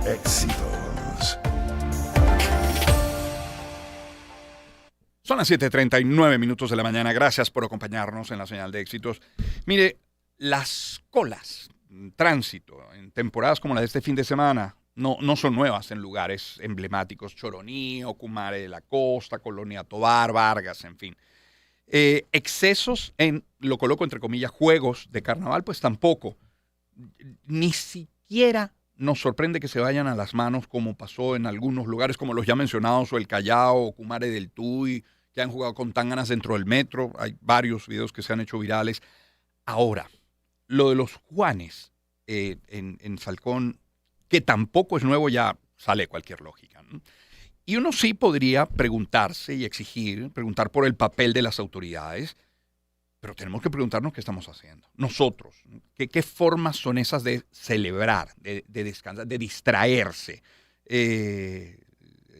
Éxitos. Son las 7:39 de la mañana. Gracias por acompañarnos en la señal de éxitos. Mire, las colas, tránsito, en temporadas como la de este fin de semana, no son nuevas en lugares emblemáticos. Choroní, Ocumare de la Costa, Colonia Tovar, Vargas, en fin. Excesos en, lo coloco entre comillas, juegos de carnaval, pues tampoco. Ni siquiera nos sorprende que se vayan a las manos como pasó en algunos lugares como los ya mencionados, o el Callao, o Cumare del Tuy, que han jugado con tanganas dentro del metro. Hay varios videos que se han hecho virales. Ahora, lo de los Juanes en Falcón, que tampoco es nuevo, ya sale cualquier lógica, ¿no? Y uno sí podría preguntarse y preguntar por el papel de las autoridades, pero tenemos que preguntarnos qué estamos haciendo. Nosotros, ¿qué formas son esas de celebrar, de descansar, de distraerse?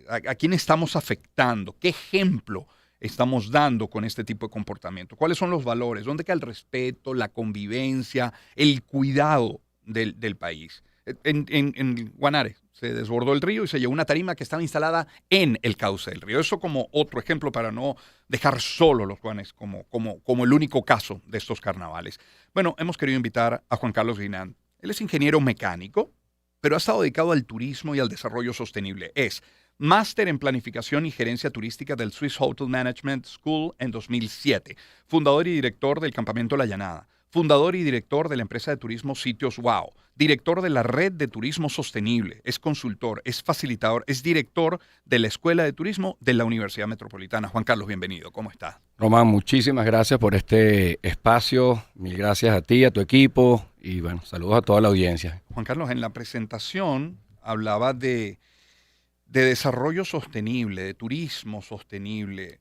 ¿A quién estamos afectando? ¿Qué ejemplo estamos dando con este tipo de comportamiento? ¿Cuáles son los valores? ¿Dónde queda el respeto, la convivencia, el cuidado del país? En Guanare se desbordó el río y se llevó una tarima que estaba instalada en el cauce del río. Eso como otro ejemplo para no dejar solo los Juanes como el único caso de estos carnavales. Bueno, hemos querido invitar a Juan Carlos Guinán. Él es ingeniero mecánico, pero ha estado dedicado al turismo y al desarrollo sostenible. Es máster en planificación y gerencia turística del Swiss Hotel Management School en 2007, fundador y director del Campamento La Llanada, fundador y director de la empresa de turismo Sitios Wow, director de la Red de Turismo Sostenible, es consultor, es facilitador, es director de la Escuela de Turismo de la Universidad Metropolitana. Juan Carlos, bienvenido. ¿Cómo estás? Román, muchísimas gracias por este espacio. Mil gracias a ti, a tu equipo y bueno, saludos a toda la audiencia. Juan Carlos, en la presentación hablaba de desarrollo sostenible, de turismo sostenible.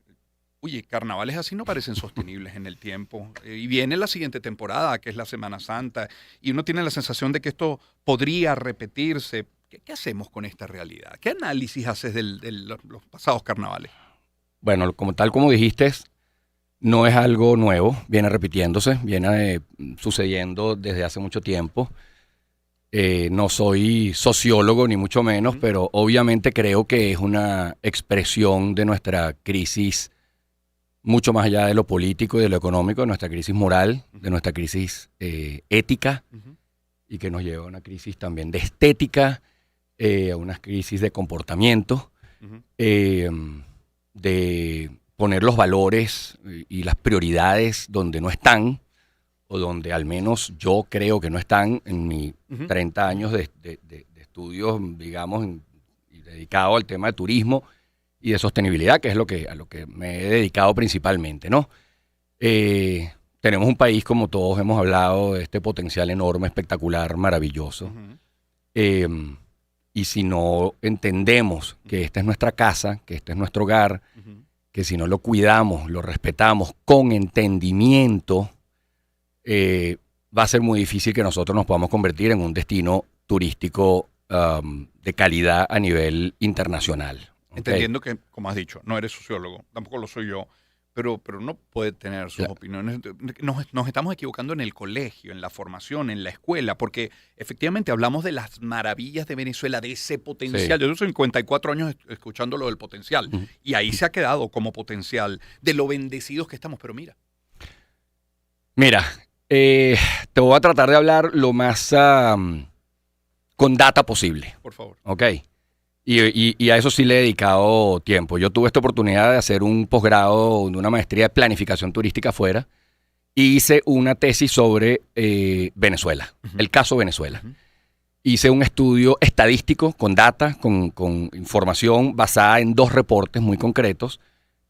Oye, carnavales así no parecen sostenibles en el tiempo. Y viene la siguiente temporada, que es la Semana Santa, y uno tiene la sensación de que esto podría repetirse. ¿Qué hacemos con esta realidad? ¿Qué análisis haces de los pasados carnavales? Bueno, como dijiste, no es algo nuevo, viene repitiéndose, viene sucediendo desde hace mucho tiempo. No soy sociólogo ni mucho menos, pero obviamente creo que es una expresión de nuestra crisis mucho más allá de lo político y de lo económico, de nuestra crisis moral, de nuestra crisis ética, y que nos lleva a una crisis también de estética, a una crisis de comportamiento, de poner los valores y las prioridades donde no están, o donde al menos yo creo que no están en mis 30 años de estudios, digamos, y dedicado al tema de turismo y de sostenibilidad, que es a lo que me he dedicado principalmente, ¿no? Tenemos un país, como todos hemos hablado, de este potencial enorme, espectacular, maravilloso. Y si no entendemos que esta es nuestra casa, que este es nuestro hogar, que si no lo cuidamos, lo respetamos con entendimiento, va a ser muy difícil que nosotros nos podamos convertir en un destino turístico de calidad a nivel internacional. Entendiendo que, como has dicho, no eres sociólogo, tampoco lo soy yo, pero no puede tener sus opiniones. Nos estamos equivocando en el colegio, en la formación, en la escuela, porque efectivamente hablamos de las maravillas de Venezuela, de ese potencial. Sí. Yo tengo 54 años escuchando lo del potencial, y ahí se ha quedado como potencial, de lo bendecidos que estamos, pero mira. Te voy a tratar de hablar lo más con data posible. Por favor. Ok. Y a eso sí le he dedicado tiempo. Yo tuve esta oportunidad de hacer un posgrado de una maestría de planificación turística afuera y hice una tesis sobre Venezuela, el caso Venezuela. Hice un estudio estadístico con data, con información basada en 2 reportes muy concretos.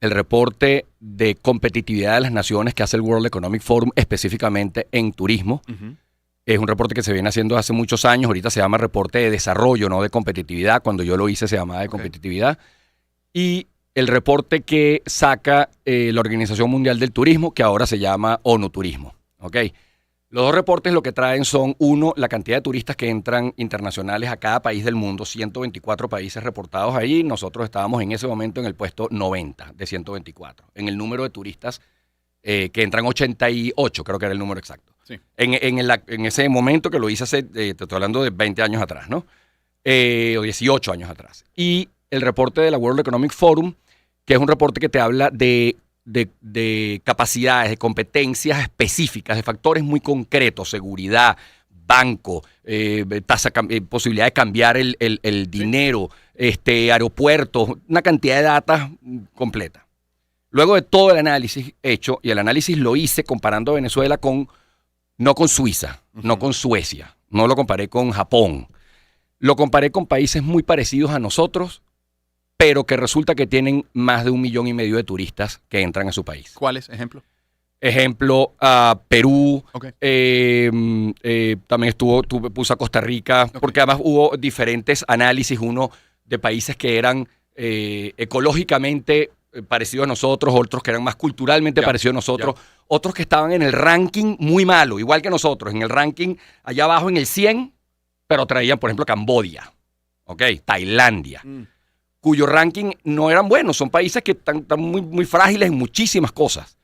El reporte de competitividad de las naciones que hace el World Economic Forum específicamente en turismo. Es un reporte que se viene haciendo hace muchos años. Ahorita se llama reporte de desarrollo, no de competitividad. Cuando yo lo hice se llamaba de competitividad. Y el reporte que saca la Organización Mundial del Turismo, que ahora se llama ONU Turismo. ¿Okay? Los 2 reportes lo que traen son, uno, la cantidad de turistas que entran internacionales a cada país del mundo, 124 países reportados ahí. Nosotros estábamos en ese momento en el puesto 90 de 124. En el número de turistas que entran 88, creo que era el número exacto. Sí. En ese momento que lo hice hace, te estoy hablando de 20 años atrás, ¿no? o 18 años atrás. Y el reporte de la World Economic Forum, que es un reporte que te habla de capacidades, de competencias específicas, de factores muy concretos, seguridad, banco, posibilidad de cambiar el dinero, aeropuertos, una cantidad de datos completa. Luego de todo el análisis hecho, y el análisis lo hice comparando a Venezuela no con Suiza, no con Suecia, no lo comparé con Japón, lo comparé con países muy parecidos a nosotros, pero que resulta que tienen más de 1,5 millones de turistas que entran a su país. ¿Cuáles? ¿Ejemplo? Ejemplo, Perú, Okay. También puse a Costa Rica, Okay. porque además hubo diferentes análisis, uno de países que eran ecológicamente parecidos a nosotros, otros que eran más culturalmente parecidos a nosotros, otros que estaban en el ranking muy malo, igual que nosotros, en el ranking allá abajo en el 100, pero traían, por ejemplo, Camboya, Tailandia, cuyo ranking no eran buenos, son países que están muy, muy frágiles en muchísimas cosas,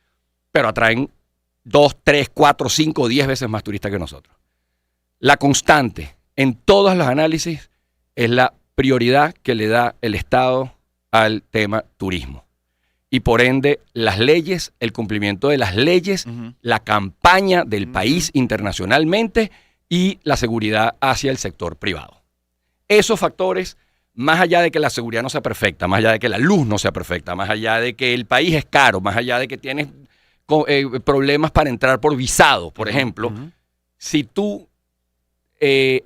pero atraen 2, 3, 4, 5, 10 veces más turistas que nosotros. La constante en todos los análisis es la prioridad que le da el Estado al tema turismo. Y por ende, las leyes, el cumplimiento de las leyes, la campaña del país internacionalmente y la seguridad hacia el sector privado. Esos factores, más allá de que la seguridad no sea perfecta, más allá de que la luz no sea perfecta, más allá de que el país es caro, más allá de que tienes problemas para entrar por visado, por ejemplo, si tú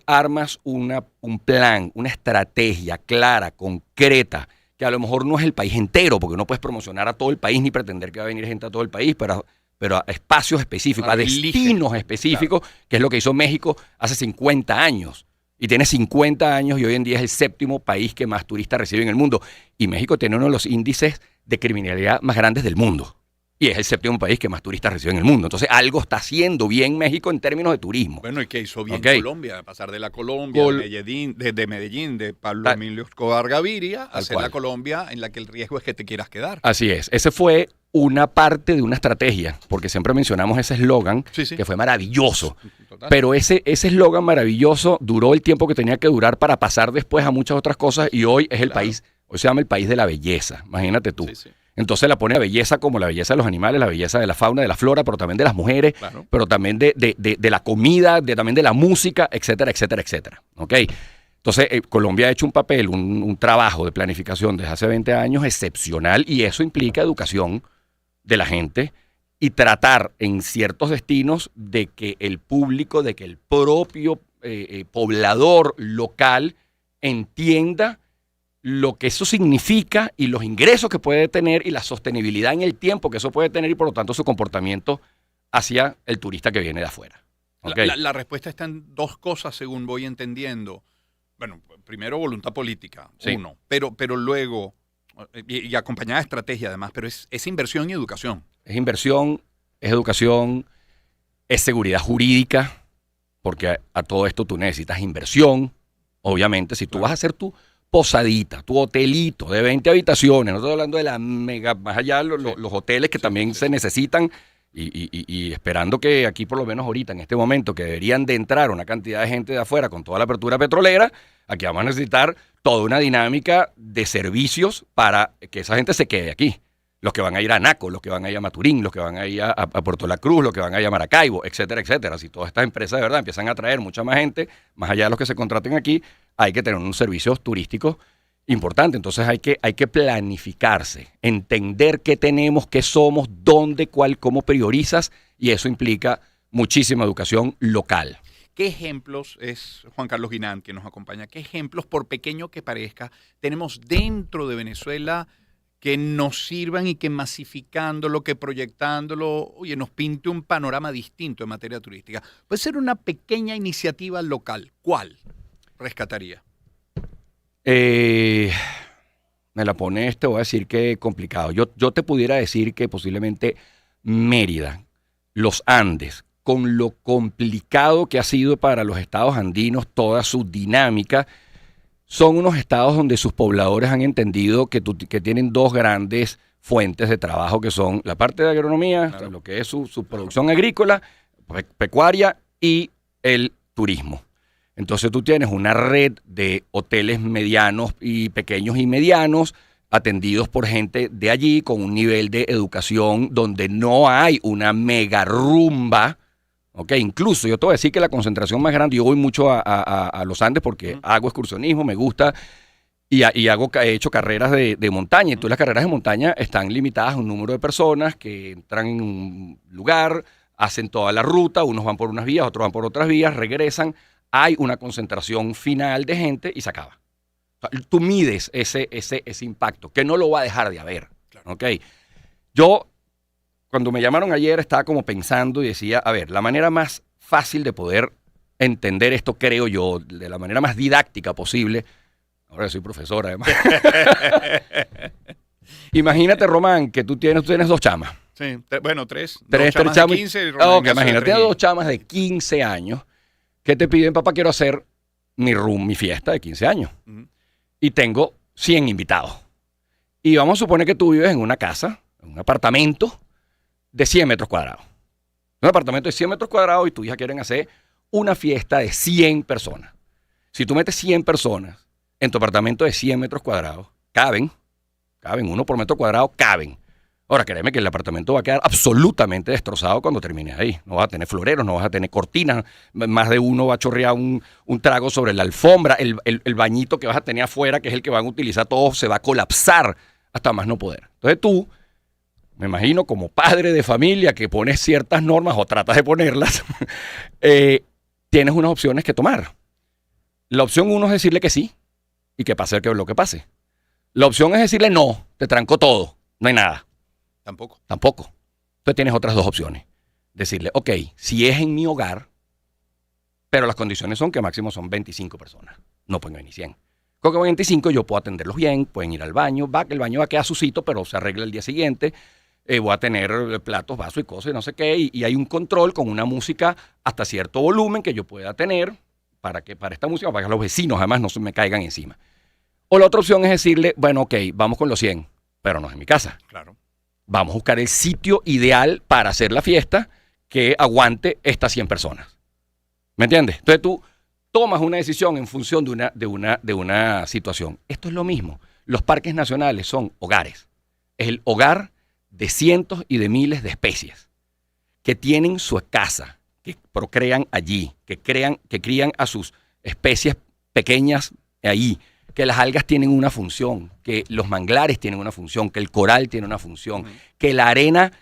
armas un plan, una estrategia clara, concreta, que a lo mejor no es el país entero, porque no puedes promocionar a todo el país ni pretender que va a venir gente a todo el país, pero a espacios específicos, a destinos específicos, claro, que es lo que hizo México hace 50 años. Y tiene 50 años y hoy en día es el 7º país que más turistas recibe en el mundo. Y México tiene uno de los índices de criminalidad más grandes del mundo. Y es el 7º país que más turistas recibe en el mundo. Entonces, algo está haciendo bien México en términos de turismo. Bueno, ¿y qué hizo bien Colombia? Pasar de la Colombia, de Medellín, de Pablo Emilio Escobar Gaviria, a ser la Colombia en la que el riesgo es que te quieras quedar. Así es. Ese fue una parte de una estrategia, porque siempre mencionamos ese eslogan, que fue maravilloso. Total. Pero ese eslogan maravilloso duró el tiempo que tenía que durar para pasar después a muchas otras cosas, y hoy es el país, hoy se llama el país de la belleza. Imagínate tú. Entonces la pone la belleza como la belleza de los animales, la belleza de la fauna, de la flora, pero también de las mujeres, pero también de la comida, también de la música, etcétera, etcétera, etcétera. Entonces Colombia ha hecho un papel, un trabajo de planificación desde hace 20 años excepcional, y eso implica educación de la gente y tratar en ciertos destinos de que el público, de que el propio poblador local entienda lo que eso significa y los ingresos que puede tener y la sostenibilidad en el tiempo que eso puede tener, y por lo tanto su comportamiento hacia el turista que viene de afuera. La respuesta está en dos cosas, según voy entendiendo. Bueno, primero voluntad política, uno, pero luego, y acompañada de estrategia además, pero es inversión y educación. Es inversión, es educación, es seguridad jurídica, porque a todo esto tú necesitas inversión. Obviamente, si tú vas a hacer tu posadita, tu hotelito de 20 habitaciones, no estoy hablando de la mega, más allá los hoteles que también se necesitan, y esperando que aquí por lo menos ahorita, en este momento, que deberían de entrar una cantidad de gente de afuera con toda la apertura petrolera, aquí vamos a necesitar toda una dinámica de servicios para que esa gente se quede aquí. Los que van a ir a Naco, los que van a ir a Maturín, los que van a ir a Puerto La Cruz, los que van a ir a Maracaibo, etcétera, etcétera. Si todas estas empresas de verdad empiezan a traer mucha más gente, más allá de los que se contraten aquí, hay que tener un servicio turístico importante. Entonces hay que planificarse, entender qué tenemos, qué somos, dónde, cuál, cómo priorizas, y eso implica muchísima educación local. ¿Qué ejemplos, es Juan Carlos Guinán quien nos acompaña, qué ejemplos, por pequeño que parezca, tenemos dentro de Venezuela que nos sirvan y que masificándolo, que proyectándolo, oye, nos pinte un panorama distinto en materia turística? Puede ser una pequeña iniciativa local. ¿Cuál rescataría? Me la pones, te voy a decir que complicado. Yo te pudiera decir que posiblemente Mérida, los Andes, con lo complicado que ha sido para los estados andinos toda su dinámica, son unos estados donde sus pobladores han entendido que tienen dos grandes fuentes de trabajo, que son la parte de agronomía, o sea, lo que es su producción agrícola, pecuaria, y el turismo. Entonces tú tienes una red de hoteles medianos y pequeños y medianos atendidos por gente de allí con un nivel de educación donde no hay una mega rumba. Ok, incluso yo te voy a decir que la concentración más grande, yo voy mucho a los Andes porque hago excursionismo, me gusta he hecho carreras de montaña. Entonces las carreras de montaña están limitadas a un número de personas que entran en un lugar, hacen toda la ruta, unos van por unas vías, otros van por otras vías, regresan, hay una concentración final de gente y se acaba. O sea, tú mides ese impacto, que no lo va a dejar de haber. Claro. ¿Ok? Yo, cuando me llamaron ayer, estaba como pensando y decía, a ver, la manera más fácil de poder entender esto, creo yo, de la manera más didáctica posible. Ahora soy profesor, además. Imagínate, Román, que tú tienes 2 chamas. Sí, bueno, 3. Tres chamas chamas de 15. Ok, imagínate 2 chamas de 15 años que te piden, papá, quiero hacer mi fiesta de 15 años. Y tengo 100 invitados. Y vamos a suponer que tú vives en una casa, en un apartamento de 100 metros cuadrados. Un apartamento de 100 metros cuadrados y tu hija quieren hacer una fiesta de 100 personas. Si tú metes 100 personas en tu apartamento de 100 metros cuadrados, caben, uno por metro cuadrado, caben. Ahora, créeme que el apartamento va a quedar absolutamente destrozado cuando termines ahí. No vas a tener floreros, no vas a tener cortinas, más de uno va a chorrear un trago sobre la alfombra, el bañito que vas a tener afuera, que es el que van a utilizar todos, se va a colapsar hasta más no poder. Entonces tú, me imagino, como padre de familia que pones ciertas normas o tratas de ponerlas, tienes unas opciones que tomar. La opción 1 es decirle que sí y que pase lo que pase. La opción es decirle no, te tranco todo, no hay nada. Tampoco. Entonces tienes otras 2 opciones. Decirle, ok, si es en mi hogar, pero las condiciones son que máximo son 25 personas. No pueden venir 100. Con 25 yo puedo atenderlos bien, pueden ir al baño, el baño va a quedar sucito, pero se arregla el día siguiente. Voy a tener platos, vasos y cosas y no sé qué. Y hay un control con una música hasta cierto volumen que yo pueda tener para esta música, para que los vecinos además no se me caigan encima. O la otra opción es decirle, bueno, ok, vamos con los 100, pero no es en mi casa. Claro. Vamos a buscar el sitio ideal para hacer la fiesta que aguante estas 100 personas. ¿Me entiendes? Entonces tú tomas una decisión en función de una situación. Esto es lo mismo. Los parques nacionales son hogares. Es el hogar de cientos y de miles de especies que tienen su casa, que procrean allí, que crían a sus especies pequeñas ahí, que las algas tienen una función, que los manglares tienen una función, que el coral tiene una función, que la arena,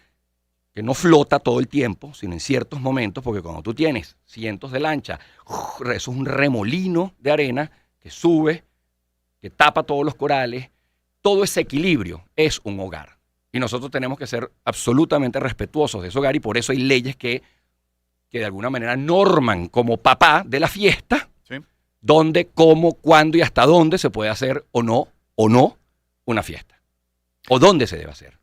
que no flota todo el tiempo, sino en ciertos momentos, porque cuando tú tienes cientos de lanchas, eso es un remolino de arena que sube, que tapa todos los corales. Todo ese equilibrio es un hogar. Y nosotros tenemos que ser absolutamente respetuosos de ese hogar y por eso hay leyes que de alguna manera norman como papá de la fiesta, dónde, cómo, cuándo y hasta dónde se puede hacer o no una fiesta. O dónde se debe hacer.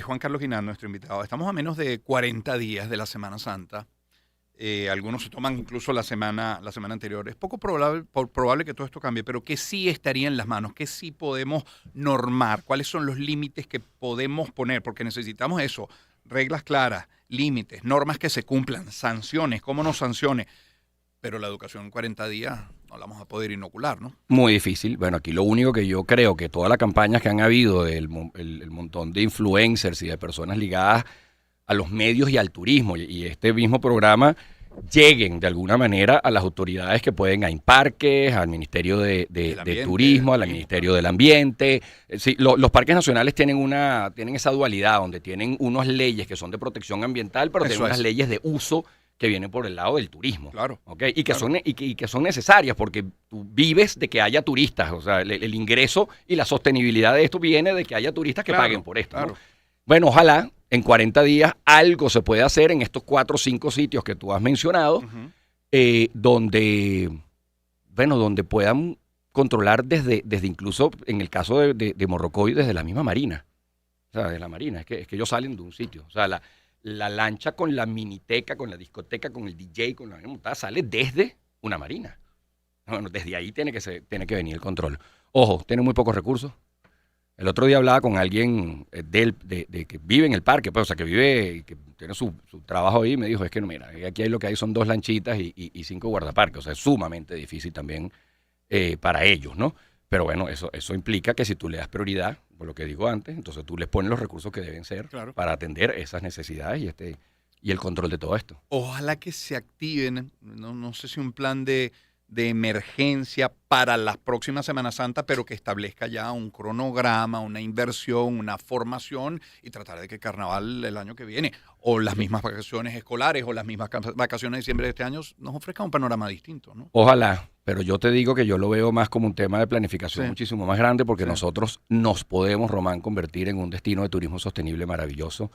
Juan Carlos Ginán, nuestro invitado. Estamos a menos de 40 días de la Semana Santa. Algunos se toman incluso la semana anterior. Es poco probable que todo esto cambie, pero que sí estaría en las manos, que sí podemos normar, cuáles son los límites que podemos poner, porque necesitamos eso, reglas claras, límites, normas que se cumplan, sanciones, cómo nos sancione. Pero la educación en 40 días no la vamos a poder inocular, ¿no? Muy difícil. Bueno, aquí lo único que yo creo que todas las campañas que han habido del el montón de influencers y de personas ligadas a los medios y al turismo y este mismo programa lleguen de alguna manera a las autoridades que pueden, a Imparques, al Ministerio de Turismo, al Ministerio del Ambiente. Sí, los parques nacionales tienen esa dualidad donde tienen unas leyes que son de protección ambiental, pero tienen unas leyes de uso que vienen por el lado del turismo. Claro. ¿Okay? Y que son necesarias porque tú vives de que haya turistas. O sea, el ingreso y la sostenibilidad de esto viene de que haya turistas que paguen por esto. Claro. ¿No? Bueno, ojalá en 40 días algo se pueda hacer en estos 4 o 5 sitios que tú has mencionado, donde puedan controlar desde incluso, en el caso de Morrocoy, desde la misma marina. O sea, de la marina. Es que ellos salen de un sitio. O sea, la lancha con la miniteca, con la discoteca, con el DJ, con la montada, sale desde una marina. Bueno, desde ahí tiene que venir el control. Ojo, tienen muy pocos recursos. El otro día hablaba con alguien de que vive en el parque, pues, o sea, que tiene su trabajo ahí, y me dijo, es que no, mira, aquí hay lo que hay son 2 lanchitas y 5 guardaparques, o sea, es sumamente difícil también para ellos, ¿no? Pero bueno, eso implica que si tú le das prioridad, por lo que digo antes, entonces tú les pones los recursos que deben ser para atender esas necesidades y el control de todo esto. Ojalá que se activen, no sé si un plan de emergencia para la próxima Semana Santa, pero que establezca ya un cronograma, una inversión, una formación y tratar de que Carnaval el año que viene o las mismas vacaciones escolares o las mismas vacaciones de diciembre de este año nos ofrezca un panorama distinto, ¿no? Ojalá, pero yo te digo que yo lo veo más como un tema de planificación muchísimo más grande porque nosotros nos podemos, Román, convertir en un destino de turismo sostenible maravilloso.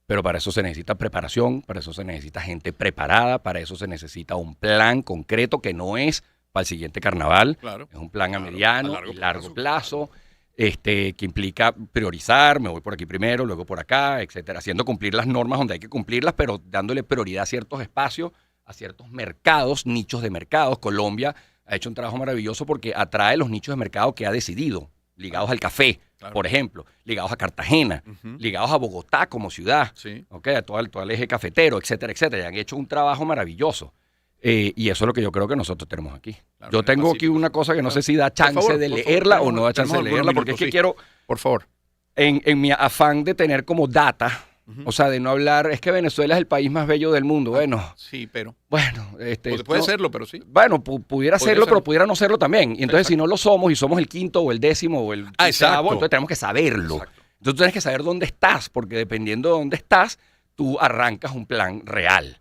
Pero para eso se necesita preparación, para eso se necesita gente preparada, para eso se necesita un plan concreto que no es para el siguiente carnaval, es un plan a mediano y largo plazo, que implica priorizar, me voy por aquí primero, luego por acá, etcétera, haciendo cumplir las normas donde hay que cumplirlas, pero dándole prioridad a ciertos espacios, a ciertos mercados, nichos de mercados. Colombia ha hecho un trabajo maravilloso porque atrae los nichos de mercado que ha decidido, ligados al café, por ejemplo, ligados a Cartagena, ligados a Bogotá como ciudad, okay, a todo el eje cafetero, etcétera, etcétera. Y han hecho un trabajo maravilloso. Y eso es lo que yo creo que nosotros tenemos aquí. Claro, yo tengo aquí una cosa que no sé si da chance de leerla o no da chance de leerla, porque es que quiero, por favor, en mi afán de tener como data, o sea, de no hablar, es que Venezuela es el país más bello del mundo. Bueno, sí, pero. Bueno, puede serlo, pero sí. Bueno, pudiera serlo, pero pudiera no serlo también. Y entonces, si no lo somos y somos el 5º o el 10º o el 15º, entonces tenemos que saberlo. Exacto. Entonces, tú tienes que saber dónde estás, porque dependiendo de dónde estás, tú arrancas un plan real.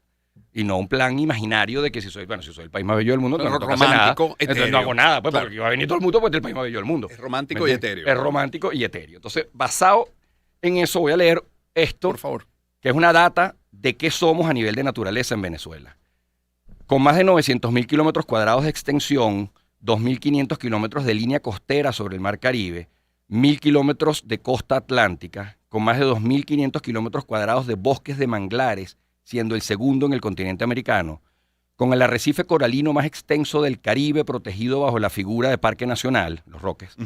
Y no un plan imaginario de que si soy el país más bello del mundo, pero no romántico, etéreo. Entonces no hago nada, pues, porque va a venir todo el mundo, pues es el país más bello del mundo. Es romántico y etéreo. Es romántico y etéreo. Entonces, basado en eso, voy a leer esto. Por favor. Que es una data de qué somos a nivel de naturaleza en Venezuela. Con más de 900.000 kilómetros cuadrados de extensión, 2.500 kilómetros de línea costera sobre el Mar Caribe, 1.000 kilómetros de costa atlántica, con más de 2.500 kilómetros cuadrados de bosques de manglares, siendo el segundo en el continente americano, con el arrecife coralino más extenso del Caribe protegido bajo la figura de Parque Nacional, Los Roques,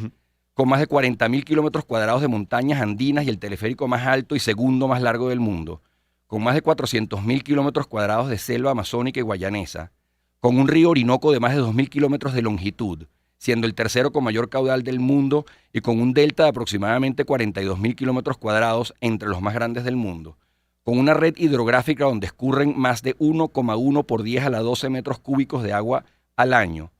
con más de 40.000 kilómetros cuadrados de montañas andinas y el teleférico más alto y segundo más largo del mundo, con más de 400.000 kilómetros cuadrados de selva amazónica y guayanesa, con un río Orinoco de más de 2.000 kilómetros de longitud, siendo el tercero con mayor caudal del mundo y con un delta de aproximadamente 42.000 kilómetros cuadrados entre los más grandes del mundo, con una red hidrográfica donde escurren más de 1,1 por 10 a la 12 metros cúbicos de agua al año,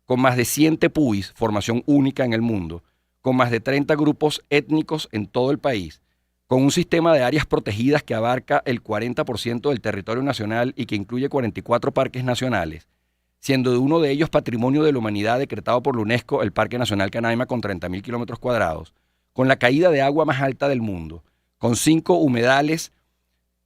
con más de 100 tepuis, formación única en el mundo, con más de 30 grupos étnicos en todo el país, con un sistema de áreas protegidas que abarca el 40% del territorio nacional y que incluye 44 parques nacionales, siendo de uno de ellos Patrimonio de la Humanidad decretado por la UNESCO, el Parque Nacional Canaima, con 30.000 kilómetros cuadrados, con la caída de agua más alta del mundo, con 5 humedales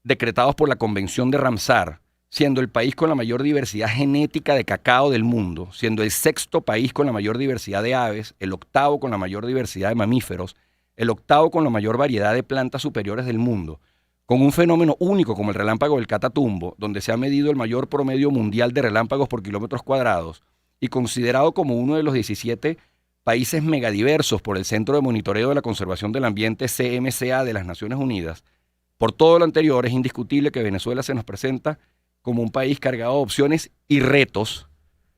decretados por la Convención de Ramsar, siendo el país con la mayor diversidad genética de cacao del mundo, siendo el 6º país con la mayor diversidad de aves, el 8º con la mayor diversidad de mamíferos, el 8º con la mayor variedad de plantas superiores del mundo, con un fenómeno único como el relámpago del Catatumbo, donde se ha medido el mayor promedio mundial de relámpagos por kilómetros cuadrados, y considerado como uno de los 17 países megadiversos por el Centro de Monitoreo de la Conservación del Ambiente, CMCA, de las Naciones Unidas. Por todo lo anterior, es indiscutible que Venezuela se nos presenta como un país cargado de opciones y retos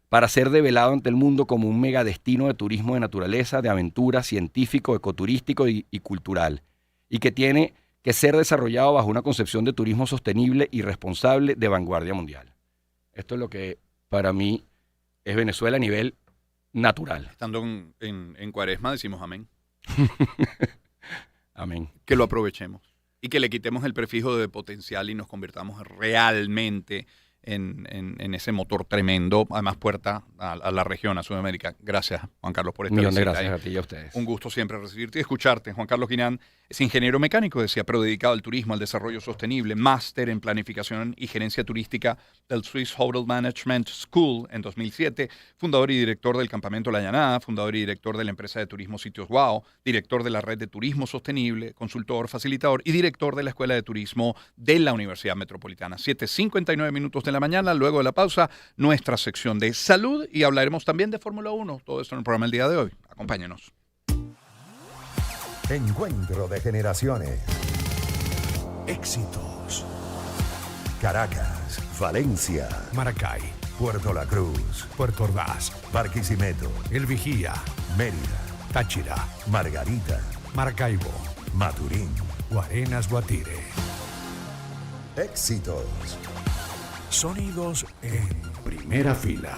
para ser develado ante el mundo como un megadestino de turismo de naturaleza, de aventura, científico, ecoturístico y cultural, y que tiene que ser desarrollado bajo una concepción de turismo sostenible y responsable de vanguardia mundial. Esto es lo que para mí es Venezuela a nivel natural. Estando en Cuaresma decimos amén. Amén. Que lo aprovechemos. Y que le quitemos el prefijo de potencial y nos convirtamos realmente en ese motor tremendo, además puerta a la región, a Sudamérica. Gracias, Juan Carlos, por esta visita. Gracias a ti y a ustedes. Un gusto siempre recibirte y escucharte. Juan Carlos Guinán es ingeniero mecánico, decía, pero dedicado al turismo, al desarrollo sostenible, máster en planificación y gerencia turística del Swiss Hotel Management School en 2007, fundador y director del Campamento La Llanada, fundador y director de la empresa de turismo Sitios Wow, director de la red de turismo sostenible, consultor, facilitador y director de la Escuela de Turismo de la Universidad Metropolitana. 7:59 minutos de la mañana, luego de la pausa, nuestra sección de salud y hablaremos también de Fórmula 1. Todo esto en el programa el día de hoy. Acompáñenos. Encuentro de generaciones. Éxitos. Caracas, Valencia, Maracay, Puerto La Cruz, Puerto Ordaz, Barquisimeto, El Vigía, Mérida, Táchira, Margarita, Maracaibo, Maturín. Guarenas, Guatire. Éxitos. Sonidos en primera fila.